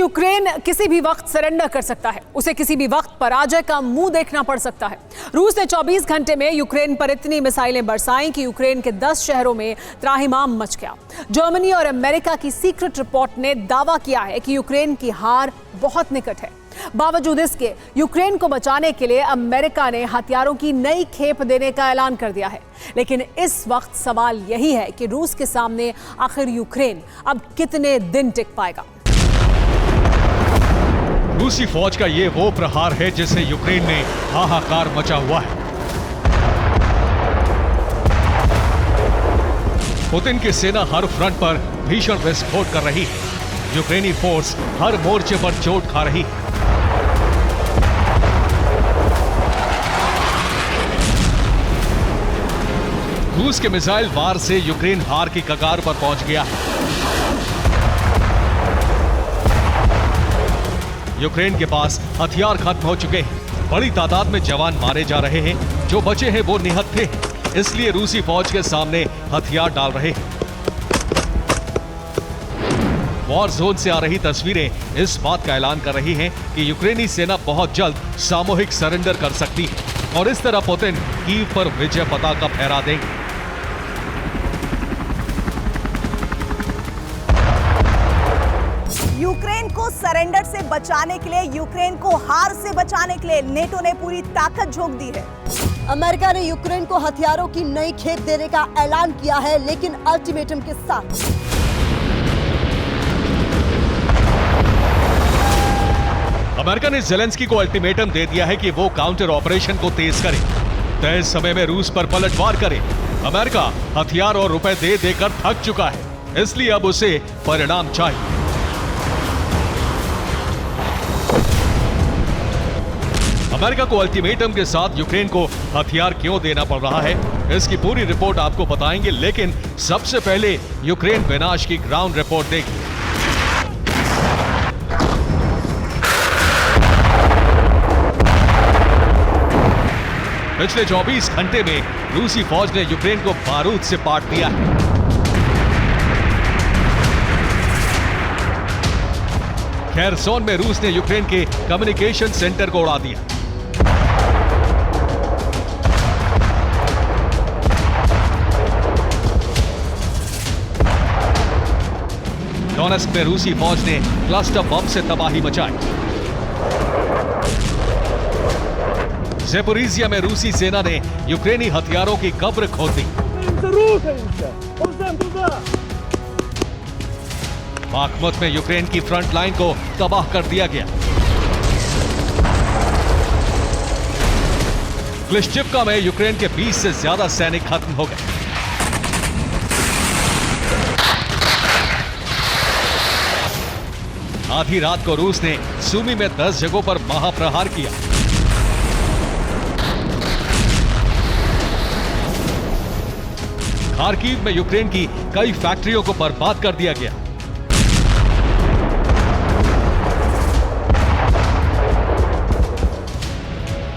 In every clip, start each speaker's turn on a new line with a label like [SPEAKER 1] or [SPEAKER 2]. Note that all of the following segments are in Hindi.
[SPEAKER 1] यूक्रेन किसी भी वक्त सरेंडर कर सकता है, उसे किसी भी वक्त पराजय का मुंह देखना पड़ सकता है। रूस ने 24 घंटे में यूक्रेन पर इतनी मिसाइलें बरसाईं कि यूक्रेन के 10 शहरों में त्राहिमाम मच गया। जर्मनी और अमेरिका की सीक्रेट रिपोर्ट ने दावा किया है कि यूक्रेन की हार बहुत निकट है। बावजूद इसके यूक्रेन को बचाने के लिए अमेरिका ने हथियारों की नई खेप देने का ऐलान कर दिया है। लेकिन इस वक्त सवाल यही है कि रूस के सामने आखिर यूक्रेन अब कितने दिन टिक पाएगा।
[SPEAKER 2] रूसी फौज का ये वो प्रहार है जिससे यूक्रेन में हाहाकार मचा हुआ है। पुतिन की सेना हर फ्रंट पर भीषण विस्फोट कर रही है। यूक्रेनी फोर्स हर मोर्चे पर चोट खा रही है। रूस के मिसाइल वार से यूक्रेन हार की कगार पर पहुंच गया है। यूक्रेन के पास हथियार खत्म हो चुके हैं। बड़ी तादाद में जवान मारे जा रहे हैं। जो बचे हैं वो निहत्थे हैं। इसलिए रूसी फौज के सामने हथियार डाल रहे हैं। वॉर जोन से आ रही तस्वीरें इस बात का ऐलान कर रही हैं कि यूक्रेनी सेना बहुत जल्द सामूहिक सरेंडर कर सकती है और इस तरह पुतिन कीव पर विजय पताका फहरा देंगे।
[SPEAKER 3] यूक्रेन को सरेंडर से बचाने के लिए, यूक्रेन को हार से बचाने के लिए नेटो ने पूरी ताकत झोंक दी है।
[SPEAKER 4] अमेरिका ने यूक्रेन को हथियारों की नई खेप देने का ऐलान किया है, लेकिन अल्टीमेटम के साथ।
[SPEAKER 2] अमेरिका ने ज़ेलेंस्की को अल्टीमेटम दे दिया है कि वो काउंटर ऑपरेशन को तेज करे, तय समय में रूस पर पलटवार करे। अमेरिका हथियार और रुपए दे देकर थक चुका है, इसलिए अब उसे परिणाम चाहिए। अमेरिका को अल्टीमेटम के साथ यूक्रेन को हथियार क्यों देना पड़ रहा है, इसकी पूरी रिपोर्ट आपको बताएंगे, लेकिन सबसे पहले यूक्रेन विनाश की ग्राउंड रिपोर्ट देखिए। पिछले 24 घंटे में रूसी फौज ने यूक्रेन को बारूद से पाट दिया है। खेरसोन में रूस ने यूक्रेन के कम्युनिकेशन सेंटर को उड़ा दिया। डोनेस्क में रूसी फौज ने क्लस्टर बम से तबाही मचाई। ज़ेपोरिजिया में रूसी सेना ने यूक्रेनी हथियारों की कब्र खोद दी। बाखमुत में यूक्रेन की फ्रंट लाइन को तबाह कर दिया गया। क्लिश्चिवका में यूक्रेन के 20 से ज्यादा सैनिक खत्म हो गए। आधी रात को रूस ने सुमी में 10 जगहों पर महाप्रहार किया। खार्किव में यूक्रेन की कई फैक्ट्रियों को बर्बाद कर दिया गया।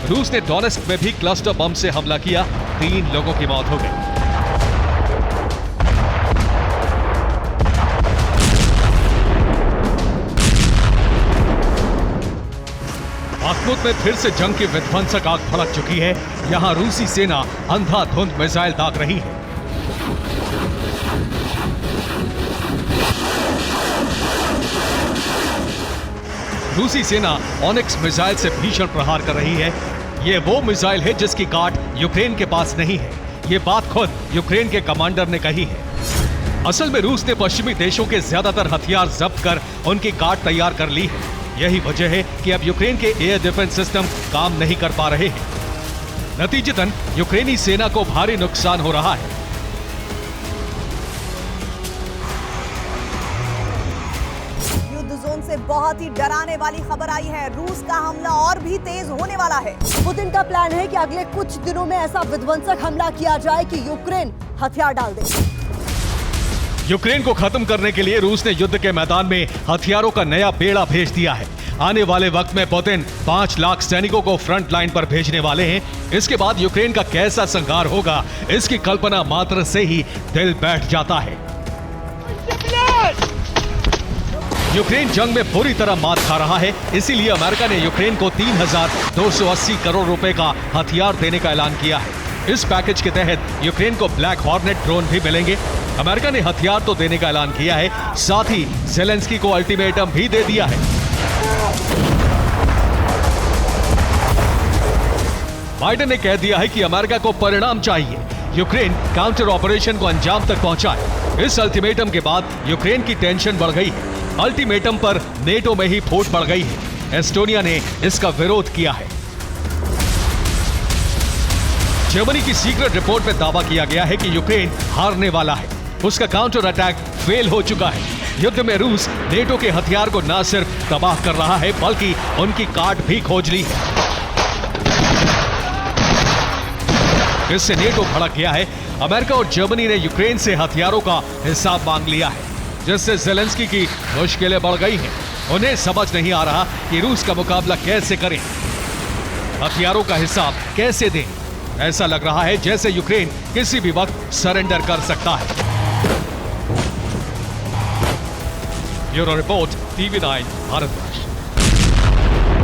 [SPEAKER 2] रूस ने डोनेस्क में भी क्लस्टर बम से हमला किया। 3 लोगों की मौत हो गई। बाखमुत में फिर से जंग की विध्वंसक आग भड़क चुकी है। यहां रूसी सेना अंधाधुंध मिसाइल दाग रही है। रूसी सेना ऑनिक्स मिसाइल से भीषण प्रहार कर रही है। यह वो मिसाइल है जिसकी काट यूक्रेन के पास नहीं है। यह बात खुद यूक्रेन के कमांडर ने कही है। असल में रूस ने पश्चिमी देशों के ज्यादातर हथियार जब्त कर उनकी काट तैयार कर ली है। यही वजह है कि अब यूक्रेन के एयर डिफेंस सिस्टम काम नहीं कर पा रहे हैं। नतीजतन यूक्रेनी सेना को भारी नुकसान हो रहा है।
[SPEAKER 3] से बहुत ही डराने वाली खबर आई है। रूस का हमला और भी तेज होने वाला है।
[SPEAKER 4] पुतिन का प्लान है कि अगले कुछ दिनों में ऐसा विध्वंसक हमला किया जाए कि यूक्रेन हथियार डाल दे।
[SPEAKER 2] यूक्रेन को खत्म करने के लिए रूस ने युद्ध के मैदान में हथियारों का नया बेड़ा भेज दिया है। आने वाले वक्त में पुतिन 5 लाख सैनिकों को फ्रंट लाइन पर भेजने वाले हैं। इसके बाद यूक्रेन का कैसा संहार होगा, इसकी कल्पना मात्र से ही दिल बैठ जाता है। यूक्रेन जंग में बुरी तरह मात खा रहा है, इसीलिए अमेरिका ने यूक्रेन को 3,280 करोड़ रुपए का हथियार देने का ऐलान किया है। इस पैकेज के तहत यूक्रेन को ब्लैक हॉर्नेट ड्रोन भी मिलेंगे। अमेरिका ने हथियार तो देने का ऐलान किया है, साथ ही ज़ेलेंस्की को अल्टीमेटम भी दे दिया है। बाइडेन ने कह दिया है कि अमेरिका को परिणाम चाहिए, यूक्रेन काउंटर ऑपरेशन को अंजाम तक पहुंचाए। इस अल्टीमेटम के बाद यूक्रेन की टेंशन बढ़ गई है। अल्टीमेटम पर नेटो में ही फूट पड़ गई है। एस्टोनिया ने इसका विरोध किया है। जर्मनी की सीक्रेट रिपोर्ट में दावा किया गया है कि यूक्रेन हारने वाला है, उसका काउंटर अटैक फेल हो चुका है। युद्ध में रूस नेटो के हथियार को न सिर्फ तबाह कर रहा है, बल्कि उनकी काट भी खोज ली है। इससे नेटो भड़क गया है। अमेरिका और जर्मनी ने यूक्रेन से हथियारों का हिसाब मांग लिया है, जिससे ज़ेलेंस्की की मुश्किलें बढ़ गई हैं। उन्हें समझ नहीं आ रहा कि रूस का मुकाबला कैसे करें, हथियारों का हिसाब कैसे दें। ऐसा लग रहा है जैसे यूक्रेन किसी भी वक्त सरेंडर कर सकता है। Bureau report, TV9 Bharatvarsh.